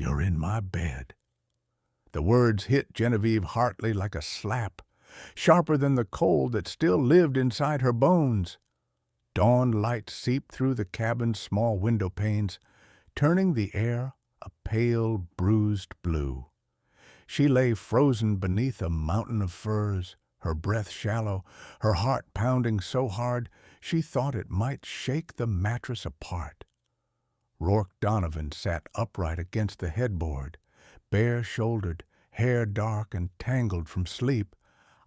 "You're in my bed." The words hit Genevieve Hartley like a slap, sharper than the cold that still lived inside her bones. Dawn light seeped through the cabin's small window panes, turning the air a pale, bruised blue. She lay frozen beneath a mountain of furs, her breath shallow, her heart pounding so hard she thought it might shake the mattress apart. Rourke Donovan sat upright against the headboard, bare-shouldered, hair dark and tangled from sleep,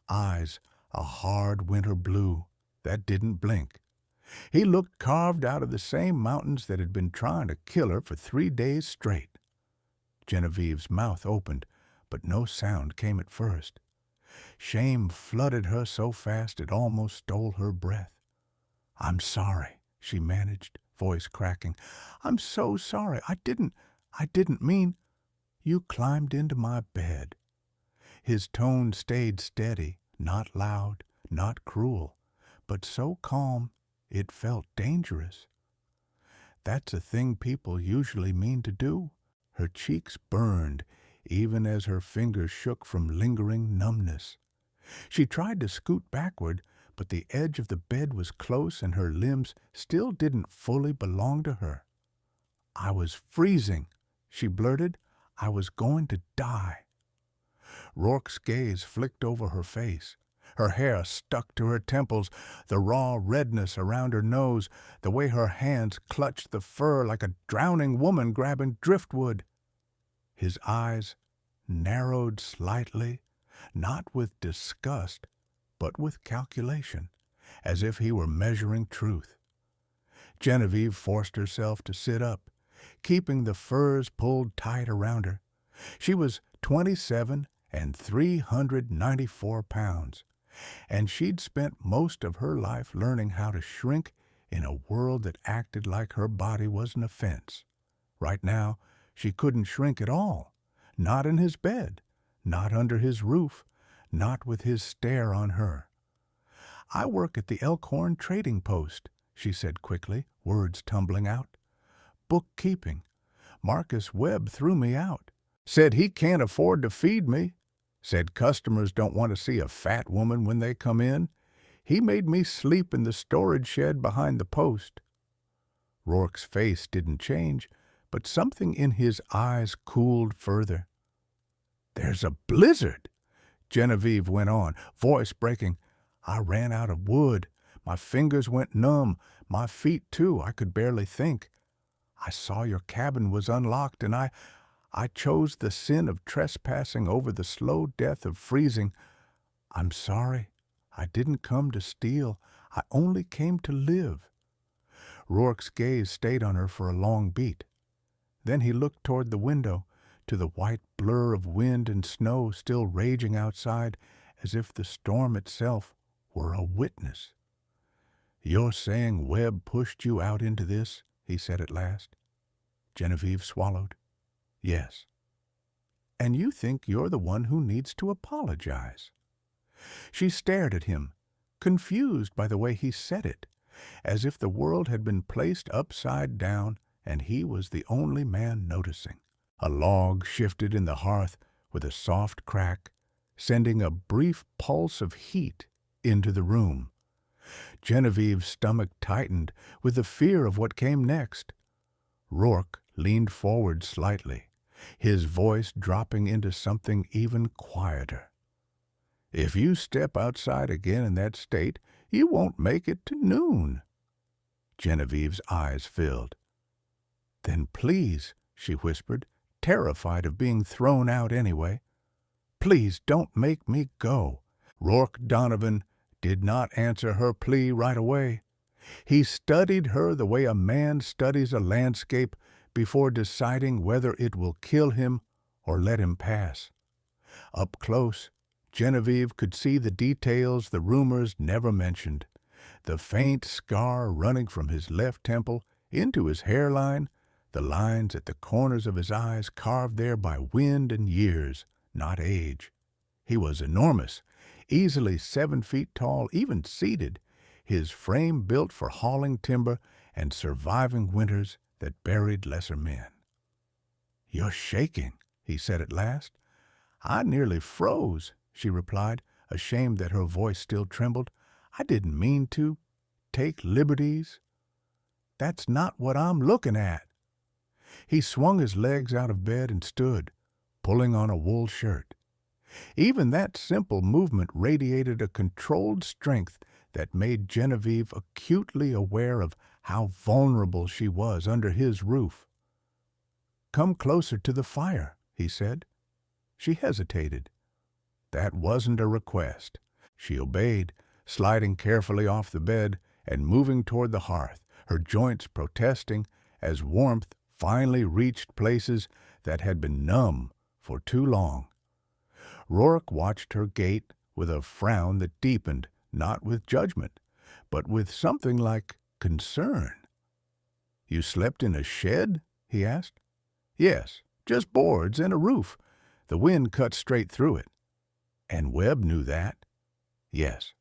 eyes a hard winter blue that didn't blink. He looked carved out of the same mountains that had been trying to kill her for 3 days straight. Genevieve's mouth opened, but no sound came at first. Shame flooded her so fast it almost stole her breath. "I'm sorry," she managed, voice cracking. "I'm so sorry. I didn't mean—" "You climbed into my bed." His tone stayed steady, not loud, not cruel, but so calm it felt dangerous. "That's a thing people usually mean to do." Her cheeks burned, even as her fingers shook from lingering numbness. She tried to scoot backward, but the edge of the bed was close and her limbs still didn't fully belong to her. "I was freezing," she blurted. "I was going to die." Rourke's gaze flicked over her face. Her hair stuck to her temples, the raw redness around her nose, the way her hands clutched the fur like a drowning woman grabbing driftwood. His eyes narrowed slightly, not with disgust, but with calculation, as if he were measuring truth. Genevieve forced herself to sit up, keeping the furs pulled tight around her. She was 27 and 394 pounds, and she'd spent most of her life learning how to shrink in a world that acted like her body was an offense. Right now, she couldn't shrink at all, not in his bed, not under his roof, not with his stare on her. "I work at the Elkhorn Trading Post," she said quickly, words tumbling out. "Bookkeeping. Marcus Webb threw me out. Said he can't afford to feed me. Said customers don't want to see a fat woman when they come in. He made me sleep in the storage shed behind the post." Rourke's face didn't change, but something in his eyes cooled further. "There's a blizzard," Genevieve went on, voice breaking. "I ran out of wood. My fingers went numb, my feet too. I could barely think. I saw your cabin was unlocked, and I chose the sin of trespassing over the slow death of freezing. I'm sorry. I didn't come to steal. I only came to live." Rourke's gaze stayed on her for a long beat. Then he looked toward the window, to the white blur of wind and snow still raging outside, as if the storm itself were a witness. "You're saying Webb pushed you out into this?" he said at last. Genevieve swallowed. "Yes." "And you think you're the one who needs to apologize?" She stared at him, confused by the way he said it, as if the world had been placed upside down and he was the only man noticing. A log shifted in the hearth with a soft crack, sending a brief pulse of heat into the room. Genevieve's stomach tightened with the fear of what came next. Rourke leaned forward slightly, his voice dropping into something even quieter. "If you step outside again in that state, you won't make it to noon." Genevieve's eyes filled. "Then please," she whispered, terrified of being thrown out anyway, "please don't make me go." Rourke Donovan did not answer her plea right away. He studied her the way a man studies a landscape before deciding whether it will kill him or let him pass. Up close, Genevieve could see the details the rumors never mentioned. The faint scar running from his left temple into his hairline, the lines at the corners of his eyes carved there by wind and years, not age. He was enormous, easily 7 feet tall, even seated, his frame built for hauling timber and surviving winters that buried lesser men. "You're shaking," he said at last. "I nearly froze," she replied, ashamed that her voice still trembled. "I didn't mean to take liberties. That's not what I'm looking at." He swung his legs out of bed and stood, pulling on a wool shirt. Even that simple movement radiated a controlled strength that made Genevieve acutely aware of how vulnerable she was under his roof. "Come closer to the fire," he said. She hesitated. That wasn't a request. She obeyed, sliding carefully off the bed and moving toward the hearth, her joints protesting as warmth finally reached places that had been numb for too long. Rourke watched her gait with a frown that deepened, not with judgment, but with something like concern. "You slept in a shed?" he asked. "Yes, just boards and a roof. The wind cut straight through it." "And Webb knew that?" "Yes."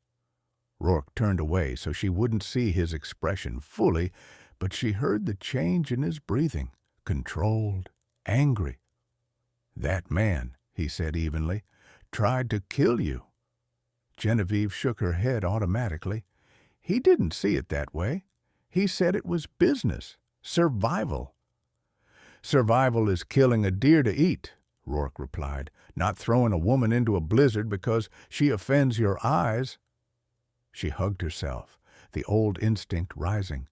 Rourke turned away so she wouldn't see his expression fully, but she heard the change in his breathing, controlled, angry. "That man," he said evenly, "tried to kill you." Genevieve shook her head automatically. "He didn't see it that way. He said it was business, survival." "Survival is killing a deer to eat," Rourke replied, "not throwing a woman into a blizzard because she offends your eyes." She hugged herself, the old instinct rising.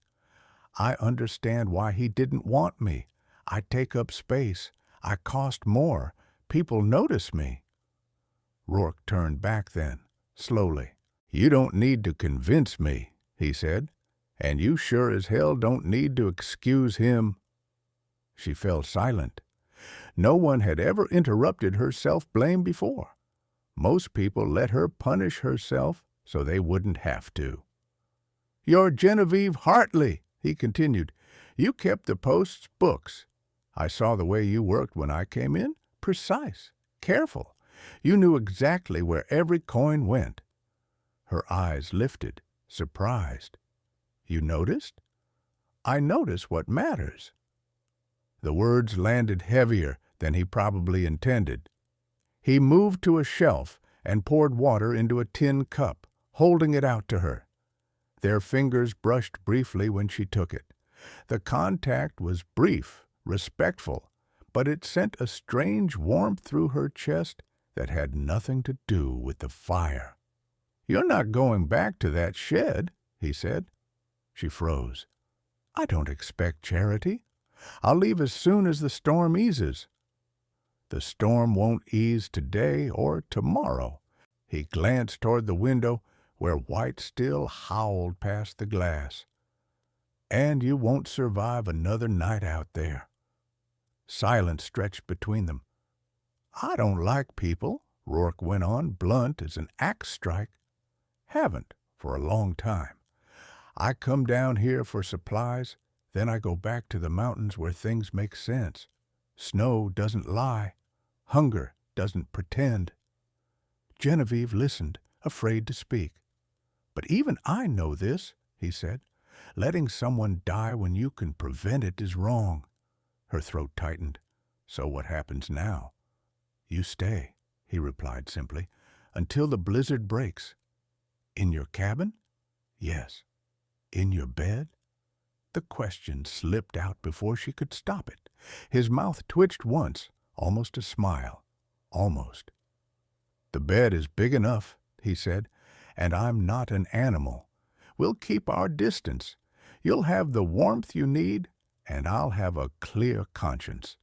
"I understand why he didn't want me. I take up space. I cost more. People notice me." Rourke turned back then, slowly. "You don't need to convince me," he said, "and you sure as hell don't need to excuse him." She fell silent. No one had ever interrupted her self-blame before. Most people let her punish herself so they wouldn't have to. "You're Genevieve Hartley," he continued. "You kept the Post's books. I saw the way you worked when I came in. Precise, careful. You knew exactly where every coin went." Her eyes lifted, surprised. "You noticed?" "I notice what matters." The words landed heavier than he probably intended. He moved to a shelf and poured water into a tin cup, holding it out to her. Their fingers brushed briefly when she took it. The contact was brief, respectful, but it sent a strange warmth through her chest that had nothing to do with the fire. "You're not going back to that shed," he said. She froze. "I don't expect charity. I'll leave as soon as the storm eases." "The storm won't ease today or tomorrow." He glanced toward the window where white still howled past the glass. "And you won't survive another night out there." Silence stretched between them. "I don't like people," Rourke went on, blunt as an axe strike. "Haven't for a long time. I come down here for supplies, then I go back to the mountains where things make sense. Snow doesn't lie. Hunger doesn't pretend." Genevieve listened, afraid to speak. "But even I know this," he said. "Letting someone die when you can prevent it is wrong." Her throat tightened. "So what happens now?" "You stay," he replied simply, "until the blizzard breaks." "In your cabin?" "Yes." "In your bed?" The question slipped out before she could stop it. His mouth twitched once, almost a smile. Almost. "The bed is big enough," he said, "and I'm not an animal. We'll keep our distance. You'll have the warmth you need, and I'll have a clear conscience."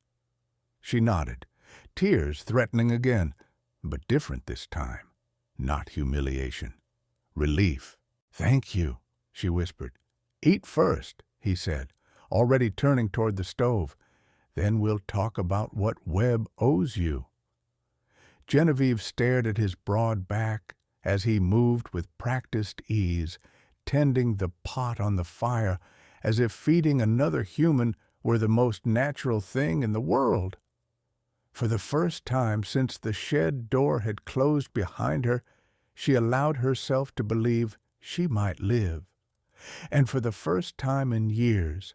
She nodded, tears threatening again, but different this time. Not humiliation. Relief. "Thank you," she whispered. "Eat first," he said, already turning toward the stove. "Then we'll talk about what Webb owes you." Genevieve stared at his broad back as he moved with practiced ease, tending the pot on the fire as if feeding another human were the most natural thing in the world. For the first time since the shed door had closed behind her, she allowed herself to believe she might live. And for the first time in years,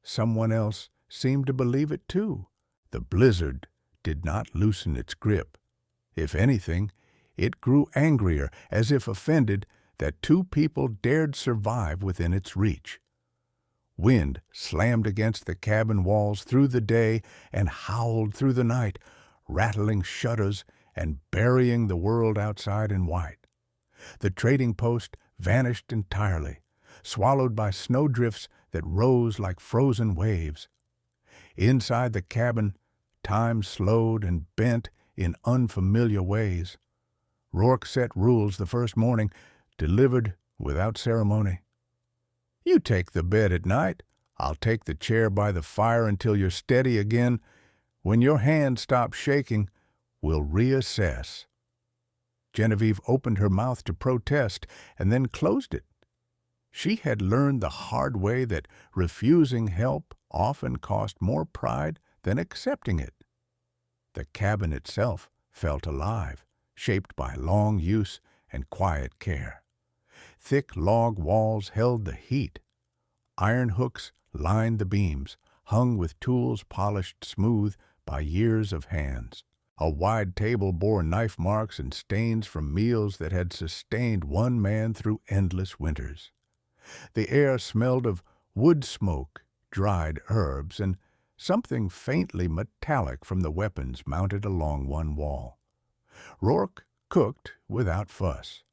someone else seemed to believe it too, The blizzard did not loosen its grip. If anything, it grew angrier, as if offended that two people dared survive within its reach. Wind slammed against the cabin walls through the day and howled through the night, rattling shutters and burying the world outside in white. The trading post vanished entirely, swallowed by snowdrifts that rose like frozen waves. Inside the cabin, time slowed and bent in unfamiliar ways. Rourke set rules the first morning, delivered without ceremony. You take the bed at night. I'll take the chair by the fire until you're steady again. When your hand stops shaking, we'll reassess. Genevieve opened her mouth to protest and then closed it. She had learned the hard way that refusing help often cost more pride than accepting it. The cabin itself felt alive, shaped by long use and quiet care. Thick log walls held the heat. Iron hooks lined the beams, hung with tools polished smooth by years of hands. A wide table bore knife marks and stains from meals that had sustained one man through endless winters. The air smelled of wood smoke, dried herbs, and something faintly metallic from the weapons mounted along one wall. Rourke cooked without fuss.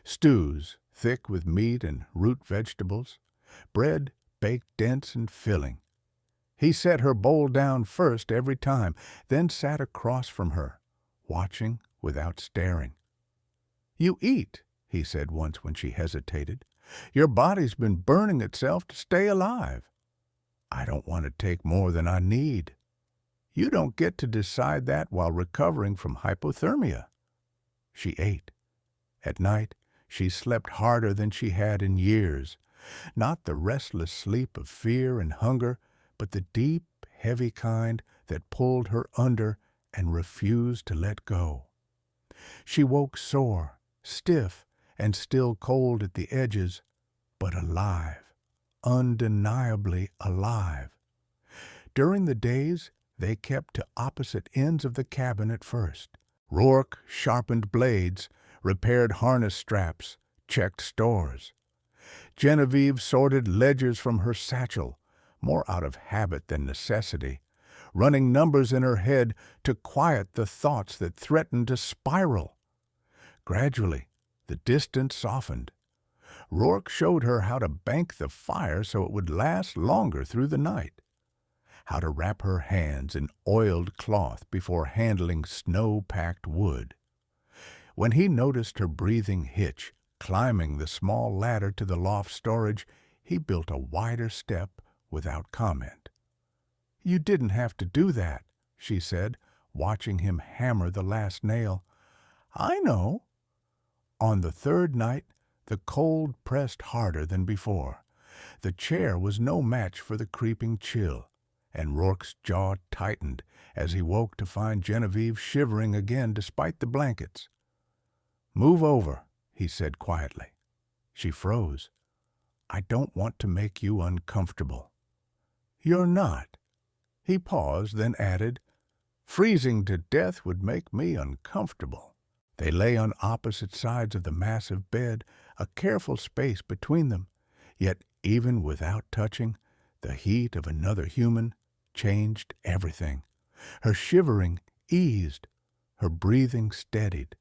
Stews thick with meat and root vegetables, bread baked dense and filling. He set her bowl down first every time, then sat across from her, watching without staring. "You eat," he said once when she hesitated. "Your body's been burning itself to stay alive." "I don't want to take more than I need." "You don't get to decide that while recovering from hypothermia." She ate. At night, she slept harder than she had in years. Not the restless sleep of fear and hunger, but the deep, heavy kind that pulled her under and refused to let go. She woke sore, stiff, and still cold at the edges, but alive, undeniably alive. During the days, they kept to opposite ends of the cabin at first. Rourke sharpened blades, repaired harness straps, checked stores. Genevieve sorted ledgers from her satchel, more out of habit than necessity, running numbers in her head to quiet the thoughts that threatened to spiral. Gradually, the distance softened. Rourke showed her how to bank the fire so it would last longer through the night, how to wrap her hands in oiled cloth before handling snow-packed wood. When he noticed her breathing hitch, climbing the small ladder to the loft storage, he built a wider step without comment. "You didn't have to do that," she said, watching him hammer the last nail. "I know." On the third night, the cold pressed harder than before. The chair was no match for the creeping chill, and Rourke's jaw tightened as he woke to find Genevieve shivering again despite the blankets. "Move over," he said quietly. She froze. "I don't want to make you uncomfortable." "You're not." He paused, then added, "Freezing to death would make me uncomfortable." They lay on opposite sides of the massive bed, a careful space between them, yet even without touching, the heat of another human changed everything. Her shivering eased, her breathing steadied.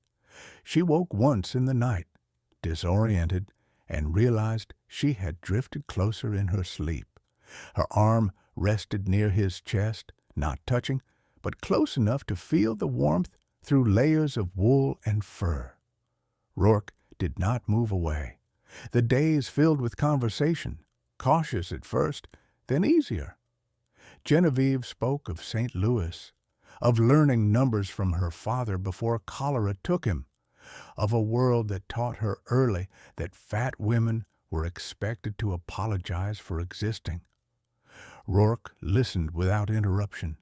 She woke once in the night, disoriented, and realized she had drifted closer in her sleep. Her arm rested near his chest, not touching, but close enough to feel the warmth through layers of wool and fur. Rourke did not move away. The days filled with conversation, cautious at first, then easier. Genevieve spoke of St. Louis, of learning numbers from her father before cholera took him, of a world that taught her early that fat women were expected to apologize for existing. Rourke listened without interruption.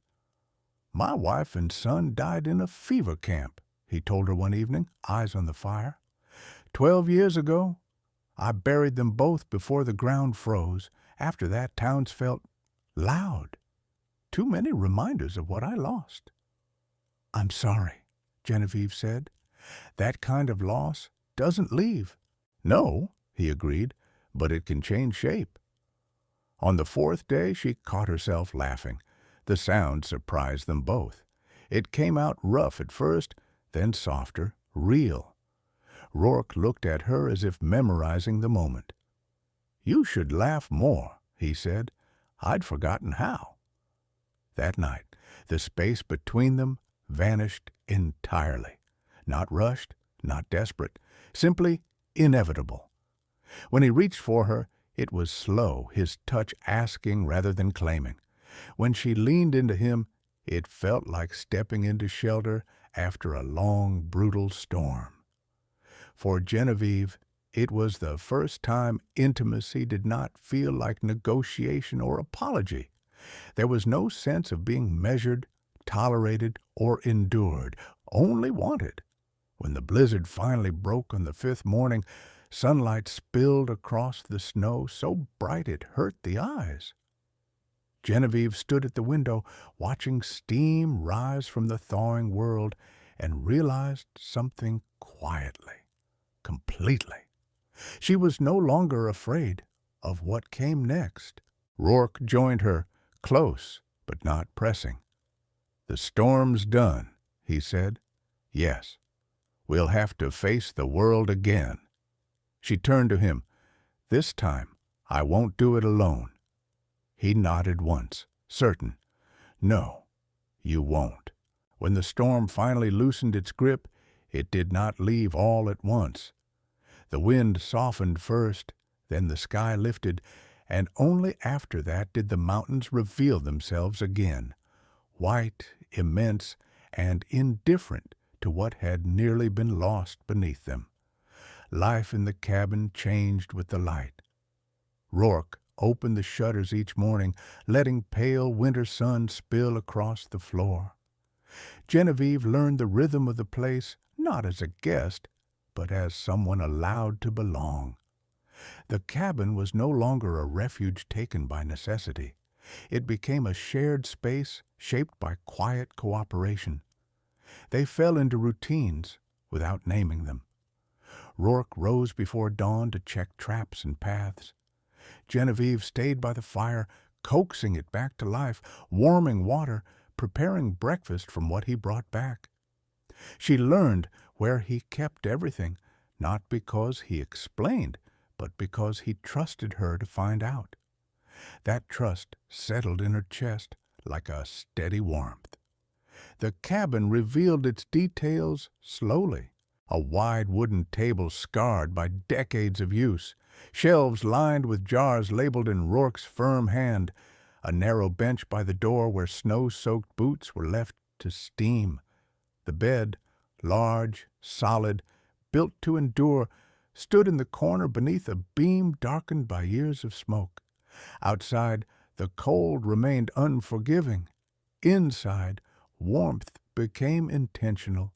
"My wife and son died in a fever camp," he told her one evening, eyes on the fire. 12 years ago, I buried them both before the ground froze. After that, towns felt loud. too many reminders of what I lost." "I'm sorry," Genevieve said. "That kind of loss doesn't leave." "No," he agreed, "but it can change shape." On the fourth day she caught herself laughing. The sound surprised them both. It came out rough at first, then softer, real. Rourke looked at her as if memorizing the moment. "You should laugh more," he said. "I'd forgotten how." That night, the space between them vanished entirely. Not rushed, not desperate, simply inevitable. When he reached for her, it was slow, his touch asking rather than claiming. When she leaned into him, it felt like stepping into shelter after a long, brutal storm. For Genevieve, it was the first time intimacy did not feel like negotiation or apology. There was no sense of being measured, tolerated, or endured, only wanted. When the blizzard finally broke on the fifth morning, sunlight spilled across the snow so bright it hurt the eyes. Genevieve stood at the window, watching steam rise from the thawing world, and realized something quietly, completely. She was no longer afraid of what came next. Rourke joined her, close but not pressing. "The storm's done," he said. "Yes, we'll have to face the world again." She turned to him. "This time, I won't do it alone." He nodded once, certain. "No, you won't." When the storm finally loosened its grip, it did not leave all at once. The wind softened first, then the sky lifted, and only after that did the mountains reveal themselves again, white, immense, and indifferent to what had nearly been lost beneath them. Life in the cabin changed with the light. Rourke opened the shutters each morning, letting pale winter sun spill across the floor. Genevieve learned the rhythm of the place, not as a guest, but as someone allowed to belong. The cabin was no longer a refuge taken by necessity. It became a shared space shaped by quiet cooperation. They fell into routines without naming them. Rourke rose before dawn to check traps and paths. Genevieve stayed by the fire, coaxing it back to life, warming water, preparing breakfast from what he brought back. She learned where he kept everything, not because he explained, but because he trusted her to find out. That trust settled in her chest like a steady warmth. The cabin revealed its details slowly. A wide wooden table scarred by decades of use, shelves lined with jars labeled in Rourke's firm hand, a narrow bench by the door where snow-soaked boots were left to steam. The bed, large, solid, built to endure, stood in the corner beneath a beam darkened by years of smoke. Outside, the cold remained unforgiving. Inside, warmth became intentional.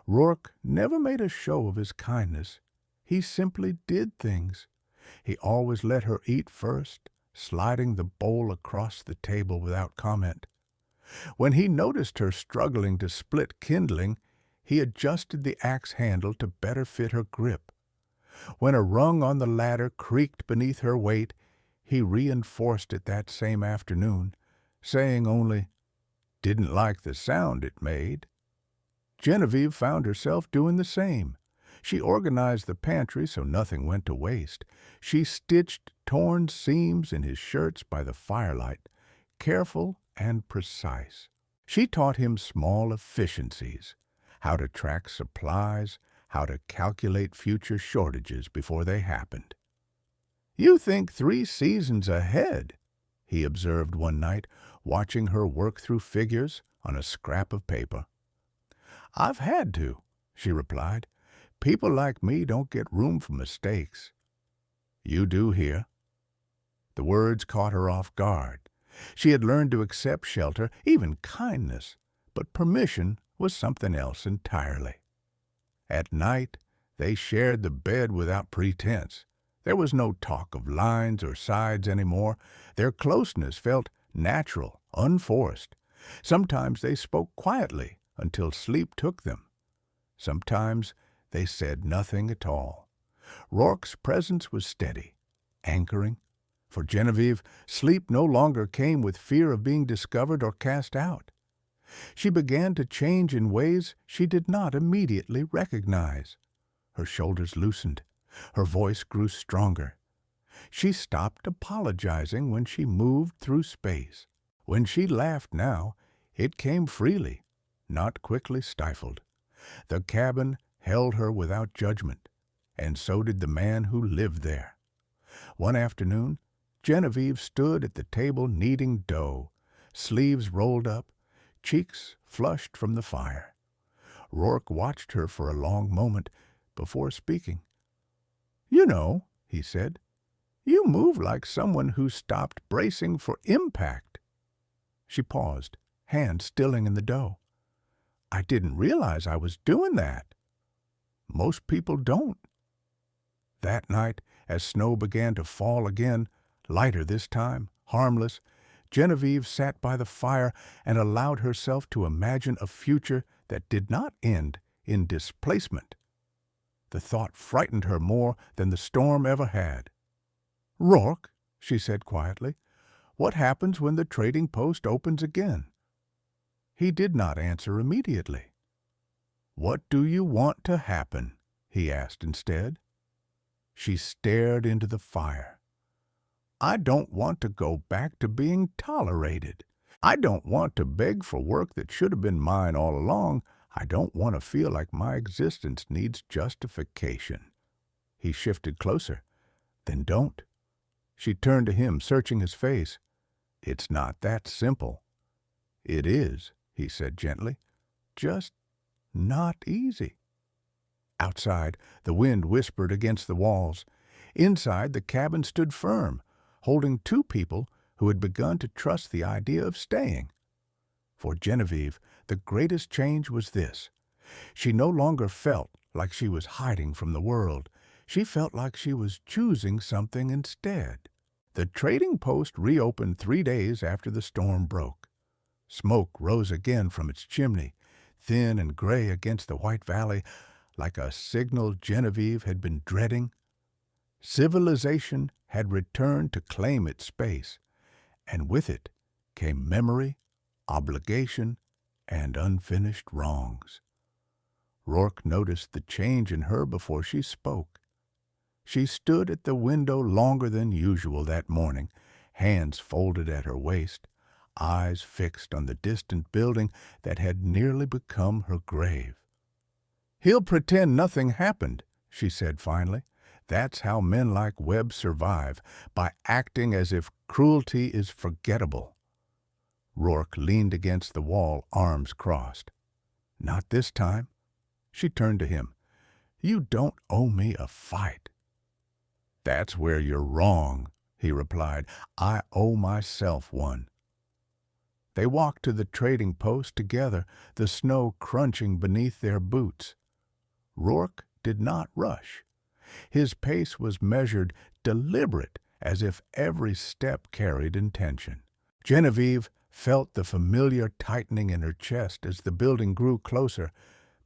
Rourke never made a show of his kindness. He simply did things. He always let her eat first, sliding the bowl across the table without comment. When he noticed her struggling to split kindling, he adjusted the axe handle to better fit her grip. When a rung on the ladder creaked beneath her weight, he reinforced it that same afternoon, saying only, "Didn't like the sound it made." Genevieve found herself doing the same. She organized the pantry so nothing went to waste. She stitched torn seams in his shirts by the firelight, careful and precise. She taught him small efficiencies, how to track supplies, how to calculate future shortages before they happened. "You think 3 seasons ahead," he observed one night, watching her work through figures on a scrap of paper. "I've had to," she replied. "People like me don't get room for mistakes." "You do here." The words caught her off guard. She had learned to accept shelter, even kindness, but permission was something else entirely. At night, they shared the bed without pretense. There was no talk of lines or sides anymore. Their closeness felt natural, unforced. Sometimes they spoke quietly until sleep took them. Sometimes they said nothing at all. Rourke's presence was steady, anchoring. For Genevieve, sleep no longer came with fear of being discovered or cast out. She began to change in ways she did not immediately recognize. Her shoulders loosened. Her voice grew stronger. She stopped apologizing when she moved through space. When she laughed now, it came freely, not quickly stifled. The cabin held her without judgment, and so did the man who lived there. One afternoon, Genevieve stood at the table kneading dough, sleeves rolled up, cheeks flushed from the fire. Rourke watched her for a long moment before speaking. "You know," he said, "you move like someone who stopped bracing for impact." She paused, hands stilling in the dough. "I didn't realize I was doing that." "Most people don't." That night, as snow began to fall again, lighter this time, harmless, Genevieve sat by the fire and allowed herself to imagine a future that did not end in displacement. The thought frightened her more than the storm ever had. "Rourke," she said quietly, "what happens when the trading post opens again?" He did not answer immediately. "What do you want to happen?" he asked instead. She stared into the fire. "I don't want to go back to being tolerated. I don't want to beg for work that should have been mine all along. I don't want to feel like my existence needs justification." He shifted closer. "Then don't." She turned to him, searching his face. "It's not that simple." "It is," he said gently. "Just not easy." Outside, the wind whispered against the walls. Inside, the cabin stood firm, holding two people who had begun to trust the idea of staying. For Genevieve, the greatest change was this. She no longer felt like she was hiding from the world. She felt like she was choosing something instead. The trading post reopened 3 days after the storm broke. Smoke rose again from its chimney, thin and gray against the white valley, like a signal Genevieve had been dreading. Civilization had returned to claim its space, and with it came memory, obligation, and unfinished wrongs. Rourke noticed the change in her before she spoke. She stood at the window longer than usual that morning, hands folded at her waist, eyes fixed on the distant building that had nearly become her grave. "He'll pretend nothing happened," she said finally. "That's how men like Webb survive, by acting as if cruelty is forgettable." Rourke leaned against the wall, arms crossed. "Not this time." She turned to him. "You don't owe me a fight." "That's where you're wrong," he replied. "I owe myself one." They walked to the trading post together, the snow crunching beneath their boots. Rourke did not rush. His pace was measured, deliberate, as if every step carried intention. Genevieve felt the familiar tightening in her chest as the building grew closer,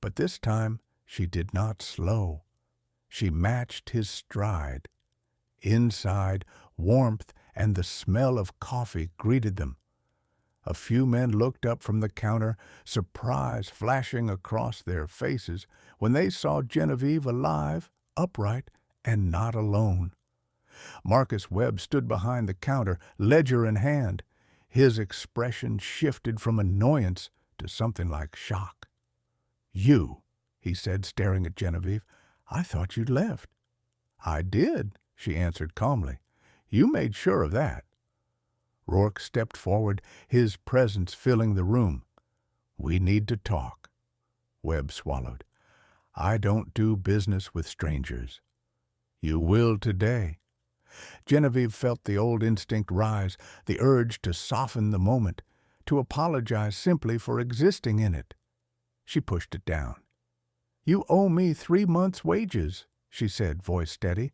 but this time she did not slow. She matched his stride. Inside, warmth and the smell of coffee greeted them. A few men looked up from the counter, surprise flashing across their faces when they saw Genevieve alive, upright, and not alone. Marcus Webb stood behind the counter, ledger in hand. His expression shifted from annoyance to something like shock. "You," he said, staring at Genevieve. "I thought you'd left." "I did," she answered calmly. "You made sure of that." Rourke stepped forward, his presence filling the room. "We need to talk." Webb swallowed. "I don't do business with strangers." "You will today." Genevieve felt the old instinct rise, the urge to soften the moment, to apologize simply for existing in it. She pushed it down. "You owe me 3 months' wages," she said, voice steady,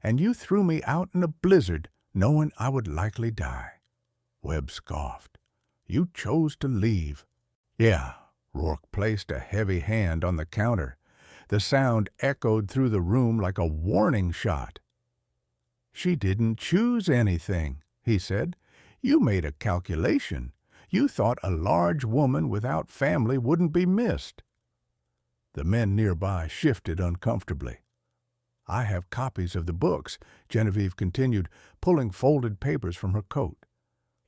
"and you threw me out in a blizzard, knowing I would likely die." Webb scoffed. You chose to leave. Yeah. Rourke placed a heavy hand on the counter. The sound echoed through the room like a warning shot. She didn't choose anything, he said. You made a calculation. You thought a large woman without family wouldn't be missed. The men nearby shifted uncomfortably. I have copies of the books, Genevieve continued, pulling folded papers from her coat.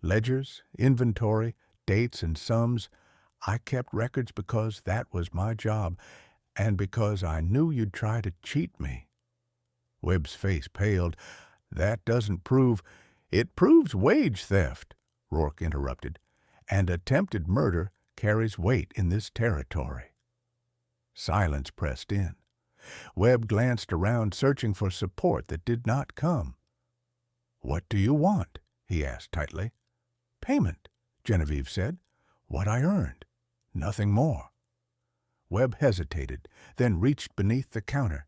Ledgers, inventory, dates and sums. I kept records because that was my job, and because I knew you'd try to cheat me. Webb's face paled. That doesn't prove— It proves wage theft, Rourke interrupted, and attempted murder carries weight in this territory. Silence pressed in. Webb glanced around, searching for support that did not come. What do you want? He asked tightly. Payment, Genevieve said. What I earned. Nothing more. Webb hesitated, then reached beneath the counter.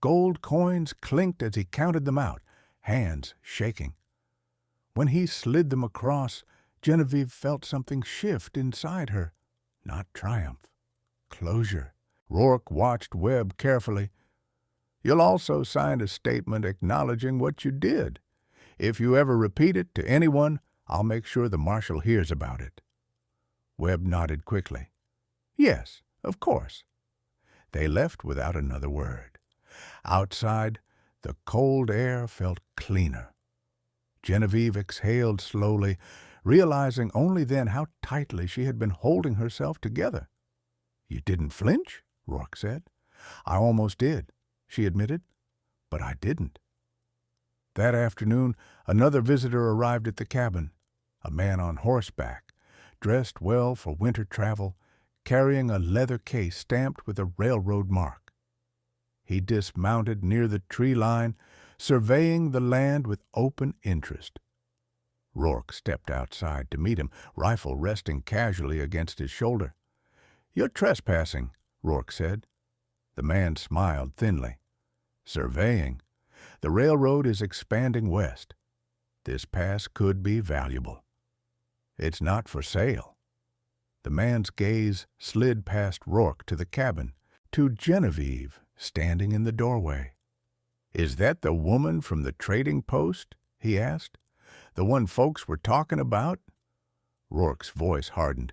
Gold coins clinked as he counted them out, hands shaking. When he slid them across, Genevieve felt something shift inside her. Not triumph. Closure. Rourke watched Webb carefully. You'll also sign a statement acknowledging what you did. If you ever repeat it to anyone, I'll make sure the marshal hears about it. Webb nodded quickly. Yes, of course. They left without another word. Outside, the cold air felt cleaner. Genevieve exhaled slowly, realizing only then how tightly she had been holding herself together. You didn't flinch? Rourke said. I almost did, she admitted, but I didn't. That afternoon, another visitor arrived at the cabin, a man on horseback, dressed well for winter travel, carrying a leather case stamped with a railroad mark. He dismounted near the tree line, surveying the land with open interest. Rourke stepped outside to meet him, rifle resting casually against his shoulder. You're trespassing, Rourke said. The man smiled thinly. Surveying. The railroad is expanding west. This pass could be valuable. It's not for sale. The man's gaze slid past Rourke to the cabin, to Genevieve standing in the doorway. Is that the woman from the trading post? He asked. The one folks were talking about? Rourke's voice hardened.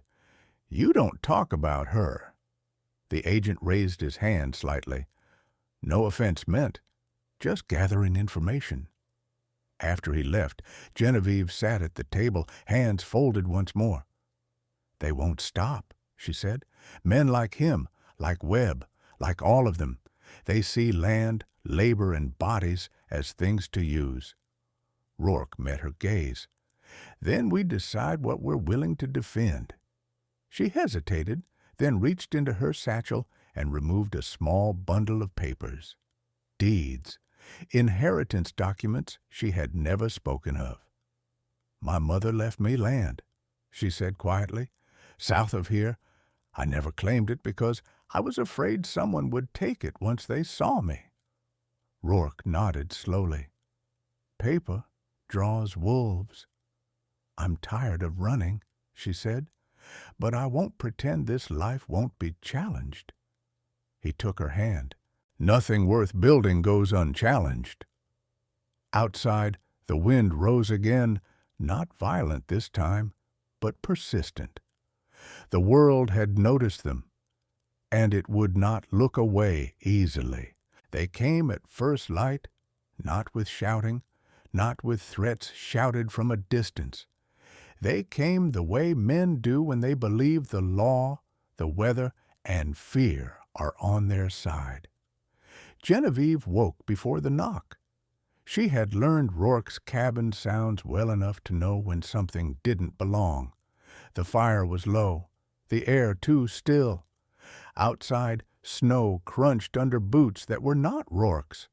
You don't talk about her. The agent raised his hand slightly. No offense meant. Just gathering information. After he left, Genevieve sat at the table, hands folded once more. They won't stop, she said. Men like him, like Webb, like all of them, they see land, labor, and bodies as things to use. Rourke met her gaze. Then we decide what we're willing to defend. She hesitated, then reached into her satchel and removed a small bundle of papers. Deeds. Inheritance documents she had never spoken of. My mother left me land, she said quietly. South of here. I never claimed it because I was afraid someone would take it once they saw me. Rourke nodded slowly. Paper draws wolves. I'm tired of running, she said, but I won't pretend this life won't be challenged. He took her hand. Nothing worth building goes unchallenged. Outside, the wind rose again, not violent this time, but persistent. The world had noticed them, and it would not look away easily. They came at first light, not with shouting, not with threats shouted from a distance. They came the way men do when they believe the law, the weather, and fear are on their side. Genevieve woke before the knock. She had learned Rourke's cabin sounds well enough to know when something didn't belong. The fire was low, the air too still. Outside, snow crunched under boots that were not Rourke's.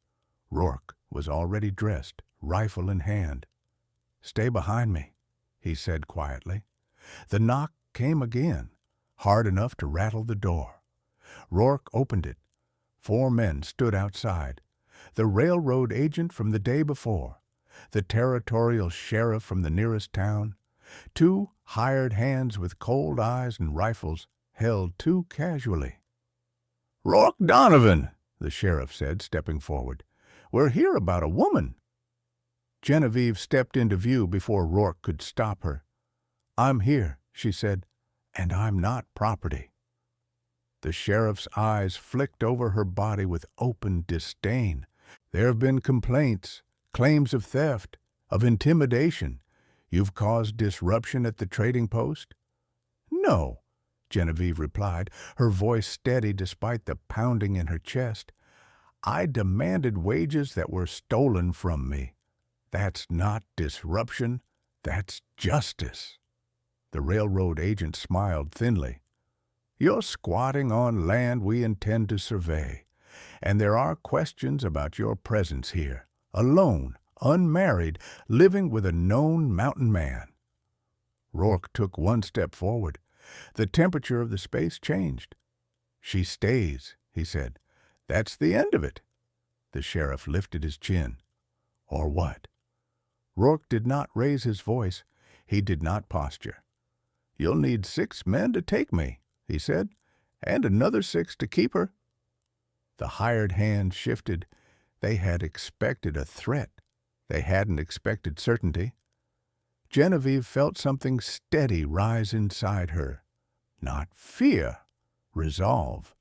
Rourke was already dressed, rifle in hand. Stay behind me, he said quietly. The knock came again, hard enough to rattle the door. Rourke opened it. 4 men stood outside. The railroad agent from the day before, the territorial sheriff from the nearest town, Two hired hands with cold eyes and rifles held too casually. "Rourke Donovan," the sheriff said, stepping forward. "We're here about a woman." Genevieve stepped into view before Rourke could stop her. "I'm here," she said, "and I'm not property." The sheriff's eyes flicked over her body with open disdain. "There have been complaints, claims of theft, of intimidation. You've caused disruption at the trading post?" "No," Genevieve replied, her voice steady despite the pounding in her chest. "I demanded wages that were stolen from me. That's not disruption, that's justice." The railroad agent smiled thinly. "You're squatting on land we intend to survey, and there are questions about your presence here, alone, unmarried, living with a known mountain man." Rourke took one step forward. The temperature of the space changed. "She stays," he said. "That's the end of it." The sheriff lifted his chin. "Or what?" Rourke did not raise his voice. He did not posture. "You'll need 6 men to take me," he said, "and another 6 to keep her." The hired hands shifted. They had expected a threat. They hadn't expected certainty. Genevieve felt something steady rise inside her. Not fear, resolve.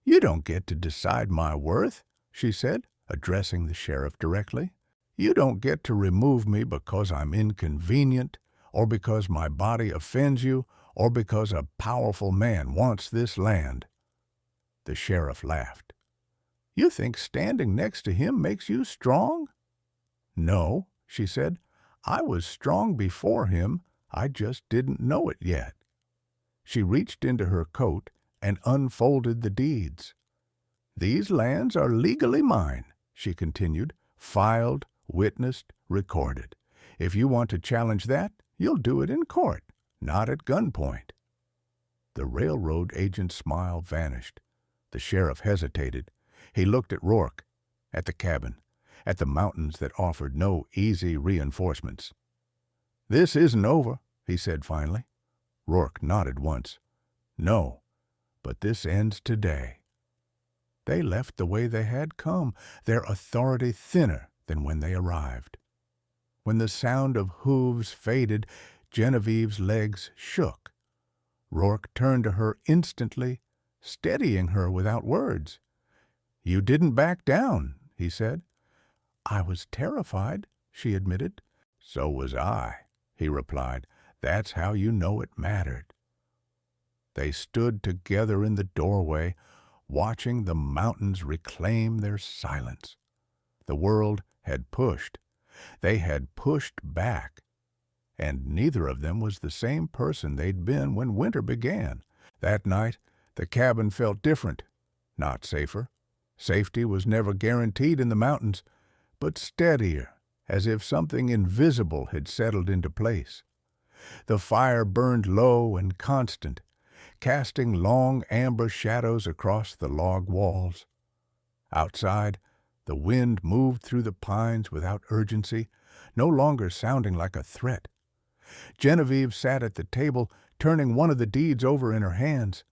"You don't get to decide my worth," she said, addressing the sheriff directly. "You don't get to remove me because I'm inconvenient, or because my body offends you, or because a powerful man wants this land." The sheriff laughed. "You think standing next to him makes you strong?" "No," she said. "I was strong before him. I just didn't know it yet." She reached into her coat and unfolded the deeds. "These lands are legally mine," she continued, "filed, witnessed, recorded. If you want to challenge that, you'll do it in court, not at gunpoint." The railroad agent's smile vanished. The sheriff hesitated. He looked at Rourke, at the cabin, at the mountains that offered no easy reinforcements. "This isn't over," he said finally. Rourke nodded once. "No, but this ends today." They left the way they had come, their authority thinner than when they arrived. When the sound of hooves faded, Genevieve's legs shook. Rourke turned to her instantly, steadying her without words. "You didn't back down," he said. "I was terrified," she admitted. "So was I," he replied. "That's how you know it mattered." They stood together in the doorway, watching the mountains reclaim their silence. The world had pushed. They had pushed back. And neither of them was the same person they'd been when winter began. That night, the cabin felt different, not safer. Safety was never guaranteed in the mountains, but steadier, as if something invisible had settled into place. The fire burned low and constant, casting long amber shadows across the log walls. Outside, the wind moved through the pines without urgency, no longer sounding like a threat. Genevieve sat at the table, turning one of the deeds over in her hands.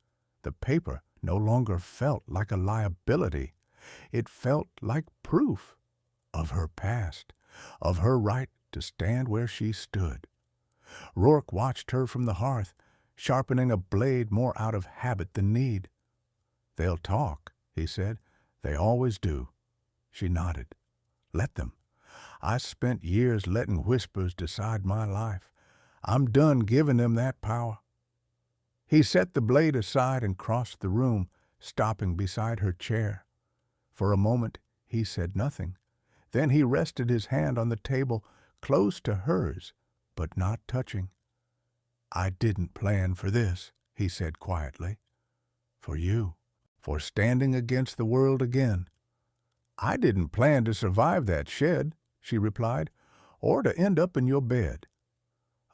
The paper no longer felt like a liability. It felt like proof of her past, of her right to stand where she stood. Rourke watched her from the hearth, sharpening a blade more out of habit than need. "They'll talk," he said. "They always do." She nodded. "Let them. I spent years letting whispers decide my life. I'm done giving them that power." He set the blade aside and crossed the room, stopping beside her chair. For a moment he said nothing. Then he rested his hand on the table, close to hers, but not touching. "I didn't plan for this," he said quietly. "For you, for standing against the world again." "I didn't plan to survive that shed," she replied, "or to end up in your bed."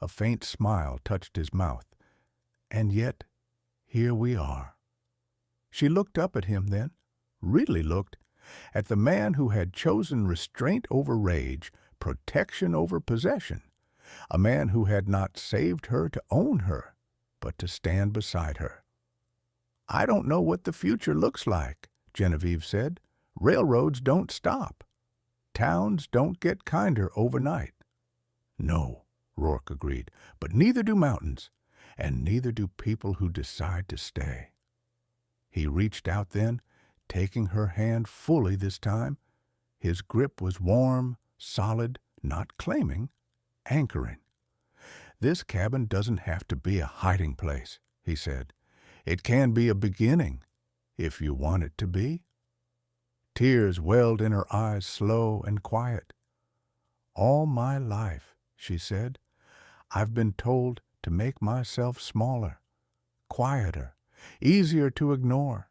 A faint smile touched his mouth. "And yet, here we are." She looked up at him then, really looked, at the man who had chosen restraint over rage, protection over possession. a man who had not saved her to own her, but to stand beside her. "I don't know what the future looks like," Genevieve said. "Railroads don't stop. Towns don't get kinder overnight." "No," Rourke agreed, "but neither do mountains, and neither do people who decide to stay." He reached out then, taking her hand fully this time. His grip was warm, solid, not claiming, anchoring. "This cabin doesn't have to be a hiding place," he said. "It can be a beginning, if you want it to be." Tears welled in her eyes, slow and quiet. "All my life," she said, "I've been told to make myself smaller, quieter, easier to ignore.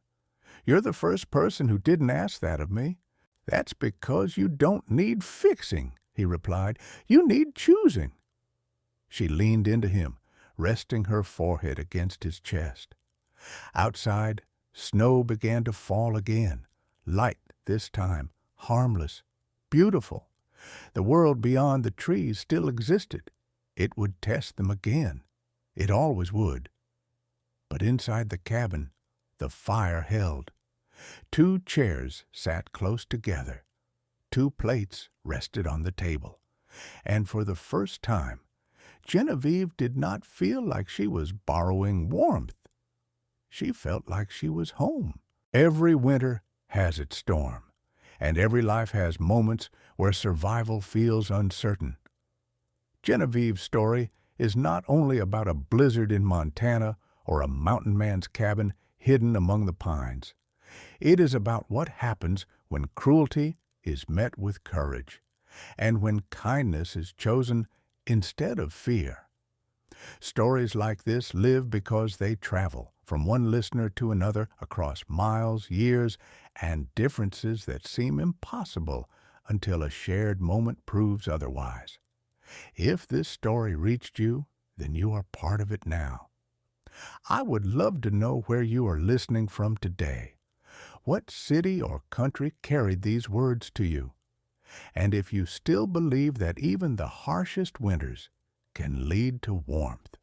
You're the first person who didn't ask that of me." "That's because you don't need fixing," he replied. "You need choosing." She leaned into him, resting her forehead against his chest. Outside, snow began to fall again, light this time, harmless, beautiful. The world beyond the trees still existed. It would test them again. It always would. But inside the cabin, the fire held. 2 chairs sat close together. 2 plates rested on the table. And for the first time, Genevieve did not feel like she was borrowing warmth. She felt like she was home. Every winter has its storm, and every life has moments where survival feels uncertain. Genevieve's story is not only about a blizzard in Montana or a mountain man's cabin hidden among the pines. It is about what happens when cruelty is met with courage, and when kindness is chosen instead of fear. Stories like this live because they travel from one listener to another across miles, years, and differences that seem impossible until a shared moment proves otherwise. If this story reached you, then you are part of it now. I would love to know where you are listening from today. What city or country carried these words to you? And if you still believe that even the harshest winters can lead to warmth,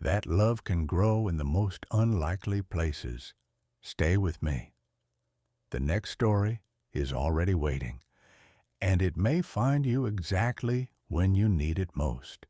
that love can grow in the most unlikely places, stay with me. The next story is already waiting, and it may find you exactly when you need it most.